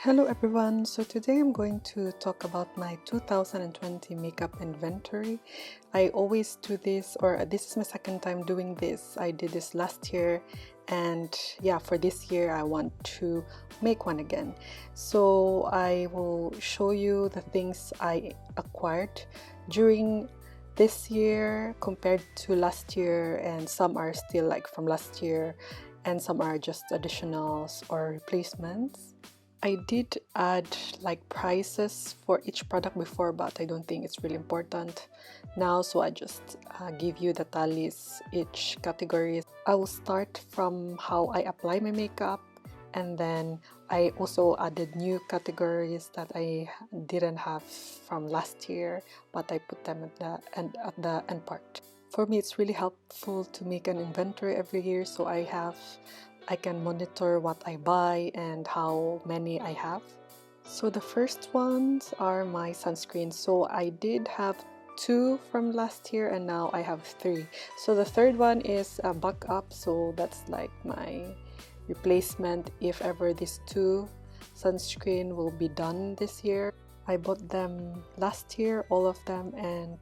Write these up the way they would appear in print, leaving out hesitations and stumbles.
Hello everyone, so today I'm going to talk about my 2020 makeup inventory. I always do this, or this is my second time doing this. I did this last year, and yeah, for this year I want to make one again. So I will show you the things I acquired during this year compared to last year, and some are still like from last year and some are just additionals or replacements. I did add like prices for each product before, but I don't think it's really important now, so I just give you the tallies each category. I will start from how I apply my makeup, and then I also added new categories that I didn't have from last year, but I put them at the end part. For me, it's really helpful to make an inventory every year, so I can monitor what I buy and how many I have. So the first ones are my sunscreen. So I did have 2 from last year and now I have 3. So the third one is a backup, so that's like my replacement if ever these 2 sunscreen will be done this year. I bought them last year, all of them, and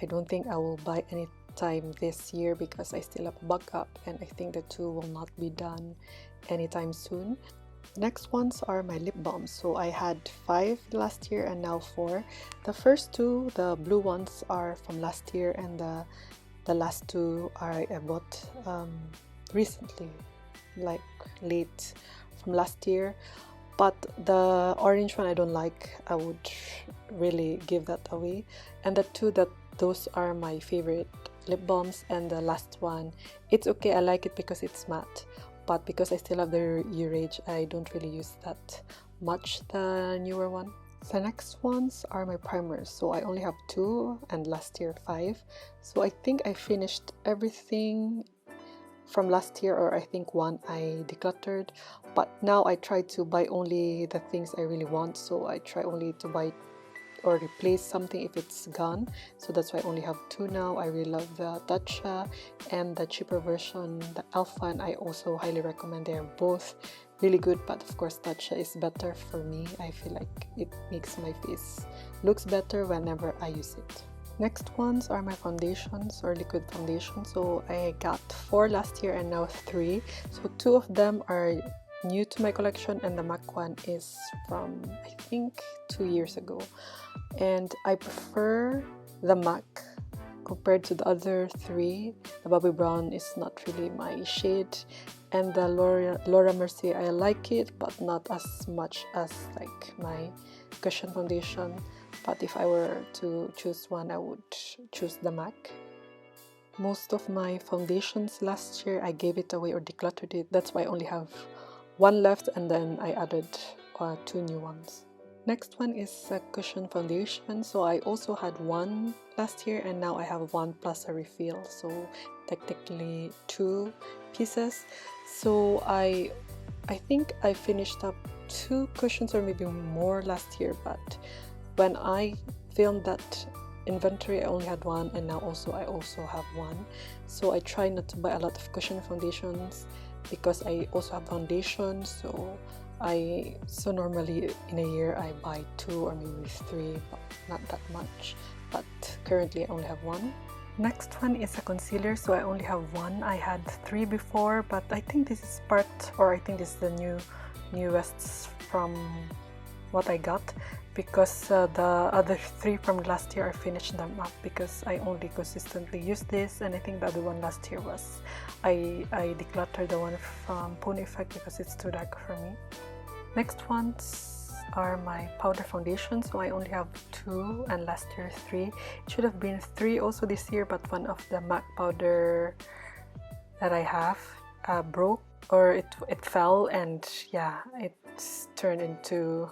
I don't think I will buy any time this year because I still have backup, and I think the 2 will not be done anytime soon. Next ones are my lip balms. So I had 5 last year and now 4. The first 2, the blue ones, are from last year, and the last 2 I bought recently, like late from last year. But the orange one I don't like. I would really give that away. And the 2 those are my favorite lip balms, and the last one, it's okay, I like it because it's matte, but because I still have the Urage, I don't really use that much, the newer one. The next ones are my primers. So I only have 2 and last year 5, so I think I finished everything from last year, or I think 1 I decluttered, but now I try to buy only the things I really want, so I try only to buy or replace something if it's gone. So that's why I only have 2 now. I really love the Tatcha and the cheaper version, the Alpha, and I also highly recommend. They are both really good, but of course Tatcha is better for me. I feel like it makes my face looks better whenever I use it. Next ones are my foundations, or liquid foundation. So I got 4 last year and now 3. So 2 of them are new to my collection, and the MAC one is from I think 2 years ago, and I prefer the MAC compared to the other 3. The Bobbi brown is not really my shade, and the Laura Mercier, I like it but not as much as like my cushion foundation. But if I were to choose one, I would choose the MAC. Most of my foundations last year I gave it away or decluttered it. That's why I only have 1 left, and then I added 2 new ones. Next one is a cushion foundation. So I also had 1 last year and now I have 1 plus a refill, so technically 2 pieces. So I think I finished up 2 cushions or maybe more last year, but when I filmed that inventory I only had 1, and now I also have 1. So I try not to buy a lot of cushion foundations because I also have foundation, so normally in a year I buy 2 or maybe 3, but not that much. But currently I only have 1. Next one is a concealer. So I only have 1. I had 3 before, but I think this is I think this is the newest from what I got, because the other 3 from last year I finished them up because I only consistently use this, and I think the other one last year was I decluttered the one from Pony Effect because it's too dark for me. Next ones are my powder foundation. So I only have 2 and last year 3. It should have been 3 also this year, but one of the MAC powder that I have broke, or it fell, and yeah, it's turned into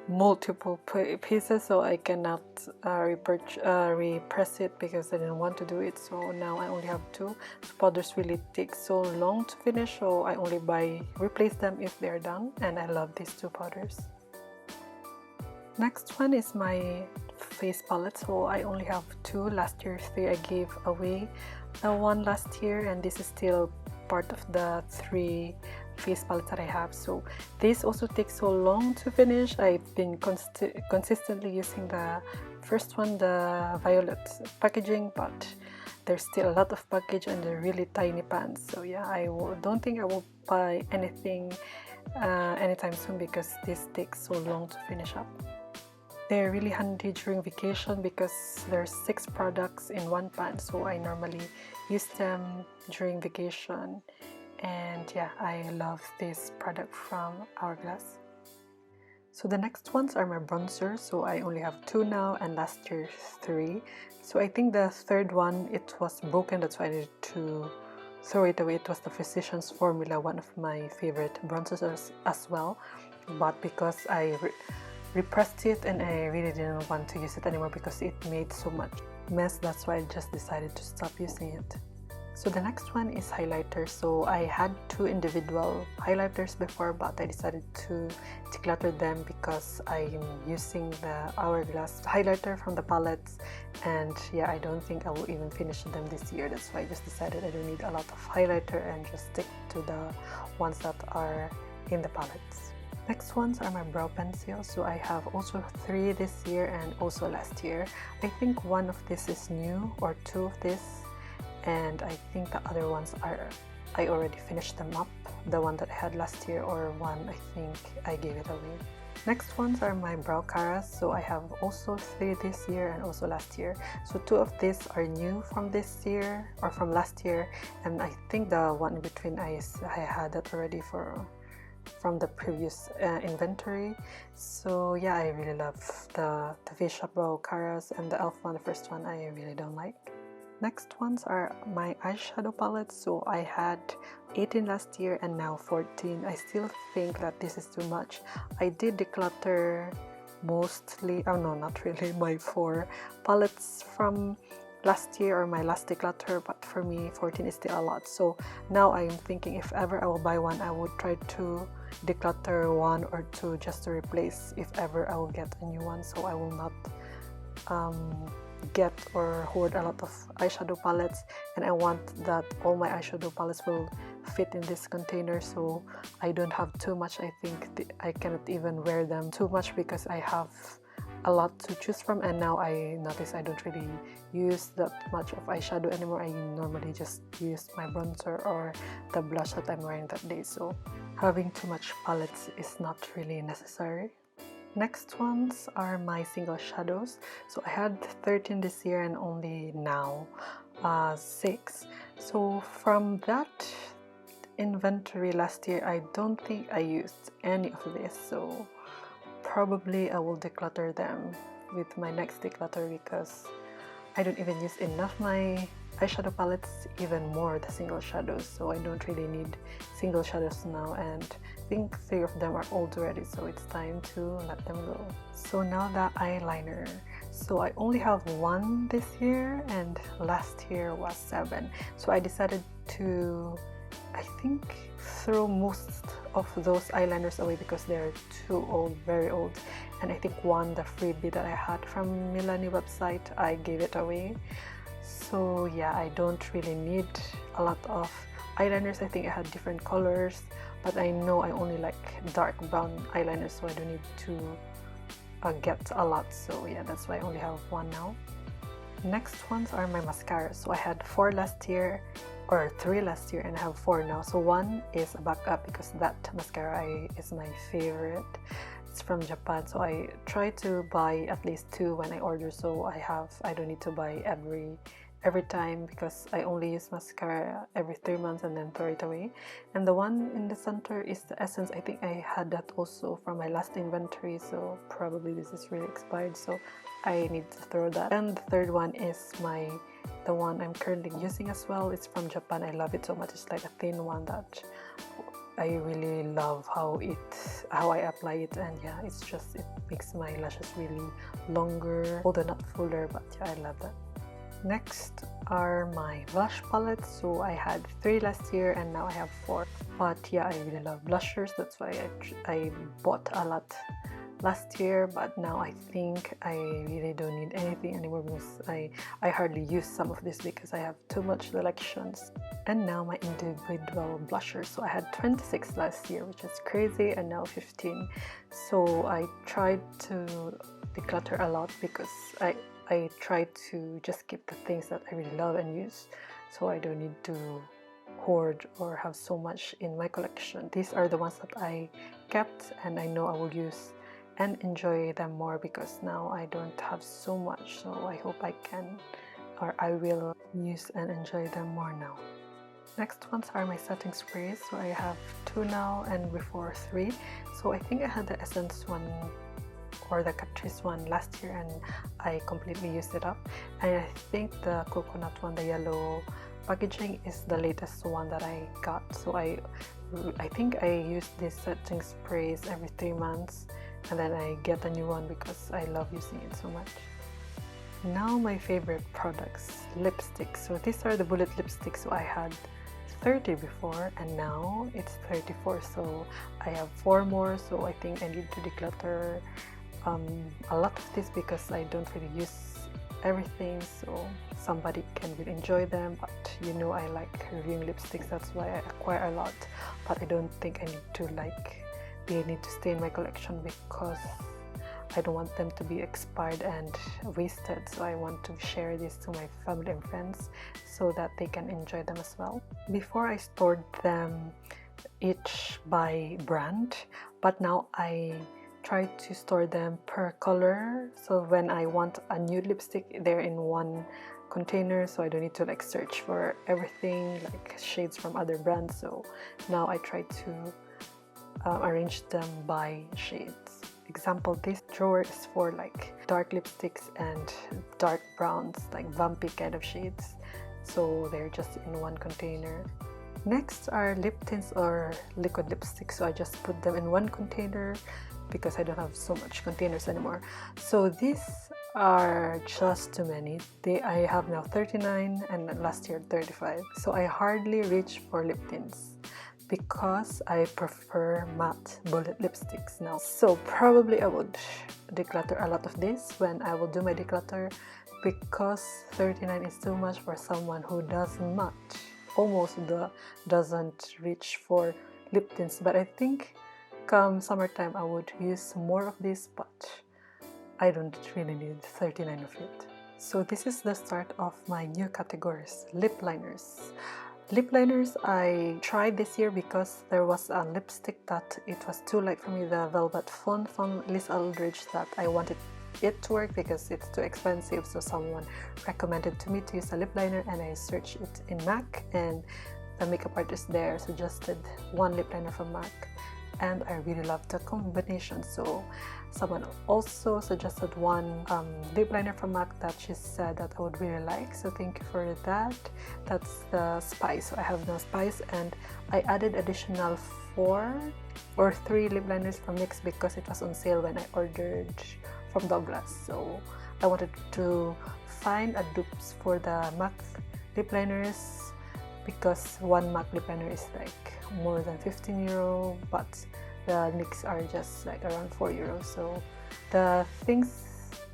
multiple pieces, so I cannot repress it because I didn't want to do it. So now I only have 2. So powders really take so long to finish, so I only replace them if they're done, and I love these 2 powders. Next one is my face palette. So I only have 2. Last year 3 I gave away the 1 last year, and this is still part of the 3 face palettes that I have. So this also takes so long to finish. I've been consistently using the first one, the violet packaging, but there's still a lot of package and they're really tiny pans. So yeah, don't think I will buy anything anytime soon because this takes so long to finish up. They're really handy during vacation because there's 6 products in one pan, so I normally use them during vacation. And yeah, I love this product from Hourglass. So the next ones are my bronzers. So I only have 2 now, and last year 3. So I think the third one, it was broken, that's why I needed to throw it away. It was the Physicians Formula, one of my favorite bronzers as well, but because I repressed it and I really didn't want to use it anymore because it made so much mess, that's why I just decided to stop using it. So the next one is highlighters. So I had 2 individual highlighters before, but I decided to declutter them because I'm using the Hourglass highlighter from the palettes, and yeah, I don't think I will even finish them this year. That's why I just decided I don't need a lot of highlighter and just stick to the ones that are in the palettes. Next ones are my brow pencils. So I have also 3 this year and also last year. I think one of this is new, or 2 of this, and I think the other ones I already finished them up. The one that I had last year, or one I think I gave it away. Next ones are my brow caras. So I have also 3 this year and also last year. So 2 of these are new from this year or from last year, and I think the one in between I had that already from the previous inventory. So yeah, I really love the face shop brow caras, and the e.l.f. one, the first one, I really don't like. Next ones are my eyeshadow palettes. So I had 18 last year and now 14. I still think that this is too much. I did declutter mostly, oh no, not really, my 4 palettes from last year or my last declutter, but for me 14 is still a lot. So now I'm thinking if ever I will buy one, I would try to declutter 1 or 2 just to replace if ever I will get a new one, so I will not get or hoard a lot of eyeshadow palettes. And I want that all my eyeshadow palettes will fit in this container, so I don't have too much. I think I cannot even wear them too much because I have a lot to choose from, and now I notice I don't really use that much of eyeshadow anymore. I normally just use my bronzer or the blush that I'm wearing that day, so having too much palettes is not really necessary. Next ones are my single shadows. So I had 13 this year and only now 6. So from that inventory last year, I don't think I used any of this, so probably I will declutter them with my next declutter because I don't even use enough my eyeshadow palettes, even more the single shadows, so I don't really need single shadows now, and I think 3 of them are old already, so it's time to let them go. So now the eyeliner. So I only have 1 this year and last year was 7, so I decided to, I think, throw most of those eyeliners away because they're too old, very old. And I think one, the freebie that I had from Milani website, I gave it away. So yeah, I don't really need a lot of eyeliners. I think I had different colors, but I know I only like dark brown eyeliners, so I don't need to get a lot. So yeah, that's why I only have 1 now. Next ones are my mascaras. So I had 4 last year, or 3 last year, and I have 4 now. So 1 is a backup because that mascara is my favorite. It's from Japan, so I try to buy at least 2 when I order, so I don't need to buy every time because I only use mascara every 3 months and then throw it away. And the one in the center is the Essence. I think I had that also from my last inventory, so probably this is really expired, so I need to throw that. And the third one is the one I'm currently using as well. It's from Japan. I love it so much. It's like a thin one that I really love how I apply it, and yeah, it makes my lashes really longer, although not fuller, but yeah, I love that. Next are my blush palettes. So I had 3 last year and now I have 4, but yeah, I really love blushers. That's why I bought a lot last year, but now I think I really don't need anything anymore because I hardly use some of this because I have too much selections. And now my individual blushers. So I had 26 last year, which is crazy, and now 15. So I tried to declutter a lot because I try to just keep the things that I really love and use, so I don't need to hoard or have so much in my collection. These are the ones that I kept, and I know I will use and enjoy them more because now I don't have so much, so I hope I can, or I will use and enjoy them more now. Next ones are my setting sprays. So I have 2 now and before 3. So I think I had the Essence one or the Catrice one last year and I completely used it up, and I think the coconut one, the yellow packaging, is the latest one that I got. So I think I use these setting sprays every 3 months, and then I get a new one because I love using it so much. Now my favorite products, lipsticks. So these are the bullet lipsticks. So I had 30 before and now it's 34, so I have 4 more, so I think I need to declutter a lot of this because I don't really use everything, so somebody can really enjoy them. But you know, I like reviewing lipsticks, that's why I acquire a lot, but I don't think I need to they need to stay in my collection because I don't want them to be expired and wasted, so I want to share this to my family and friends so that they can enjoy them as well. Before I stored them each by brand, but now I try to store them per color, so when I want a nude lipstick, they're in one container, so I don't need to search for everything like shades from other brands. So now I try to arrange them by shades. Example, this drawer is for dark lipsticks and dark browns, like vampy kind of shades, so they're just in one container. Next are lip tints or liquid lipsticks, so I just put them in one container because I don't have so much containers anymore. So these are just too many. I have now 39 and last year 35, so I hardly reach for lip tints because I prefer matte bullet lipsticks now. So probably I would declutter a lot of this when I will do my declutter, because 39 is too much for someone who doesn't doesn't reach for lip tints. But I think come summertime I would use more of this, but I don't really need 39 of it. So this is the start of my new categories, lip liners. Lip liners I tried this year because there was a lipstick that it was too light for me, the Velvet Fun from Liz Aldridge, that I wanted it to work because it's too expensive. So someone recommended to me to use a lip liner, and I searched it in MAC, and the makeup artist there suggested one lip liner from MAC, and I really loved the combination. So someone also suggested one lip liner from MAC that she said that I would really like, so thank you for that. That's the Spice. So I have no Spice, and I added additional 4 or 3 lip liners from NYX because it was on sale when I ordered from Douglas. So I wanted to find a dupes for the MAC lip liners because one MAC lip liner is more than 15 euro, but the NYX are just around 4 euros. So the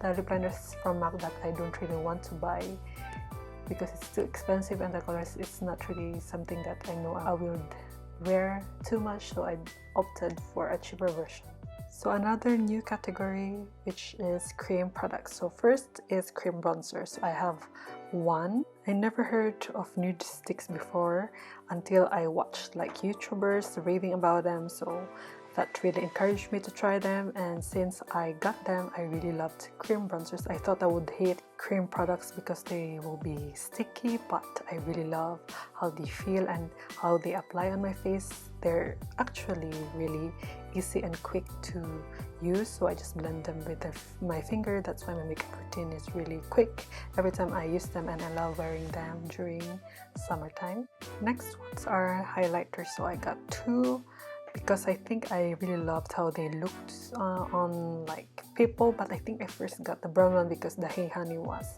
lip liners from MAC that I don't really want to buy because it's too expensive, and the colors, it's not really something that I know I will wear too much, so I opted for a cheaper version. So another new category, which is cream products. So first is cream bronzers. So I have 1. I never heard of nude sticks before until I watched YouTubers raving about them, so that really encouraged me to try them, and since I got them, I really loved cream bronzers. I thought I would hate cream products because they will be sticky, but I really love how they feel and how they apply on my face. They're actually really easy and quick to use, so I just blend them with my finger. That's why my makeup routine is really quick every time I use them, and I love wearing them during summertime. Next ones are highlighters. So I got 2 because I think I really loved how they looked on people, but I think I first got the brown one because the Hey Honey was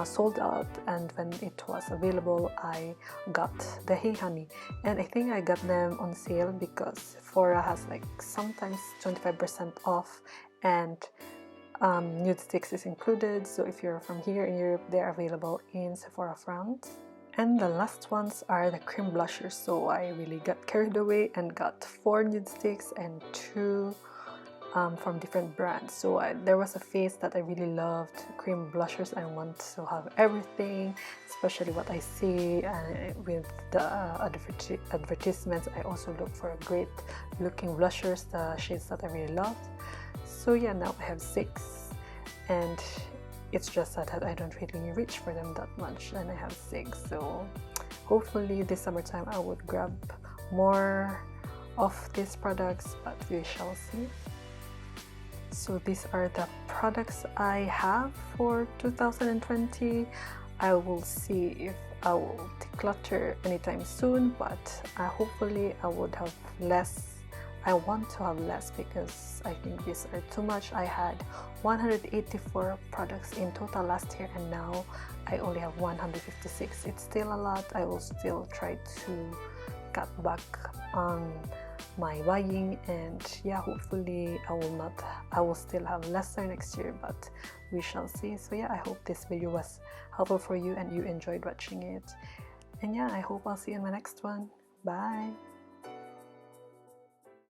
sold out, and when it was available I got the Hey Honey, and I think I got them on sale because Sephora has sometimes 25% off, and nude sticks is included. So if you're from here in Europe, they're available in Sephora France. And the last ones are the cream blushers. So I really got carried away and got 4 nude sticks and 2 from different brands. So there was a phase that I really loved cream blushers. I want to have everything, especially what I see with the advertisements. I also look for great looking blushers, the shades that I really loved. So yeah, now I have 6, and it's just that I don't really reach for them that much, and I have 6. So hopefully this summertime I would grab more of these products, but we shall see. So these are the products I have for 2020. I will see if I will declutter anytime soon, but hopefully I would have less. I want to have less because I think these are too much. I had 184 products in total last year, and now I only have 156. It's still a lot. I will still try to cut back on my buying, and yeah, hopefully I will still have lesser next year, but we shall see. So yeah, I hope this video was helpful for you and you enjoyed watching it, and yeah, I hope I'll see you in my next one. Bye.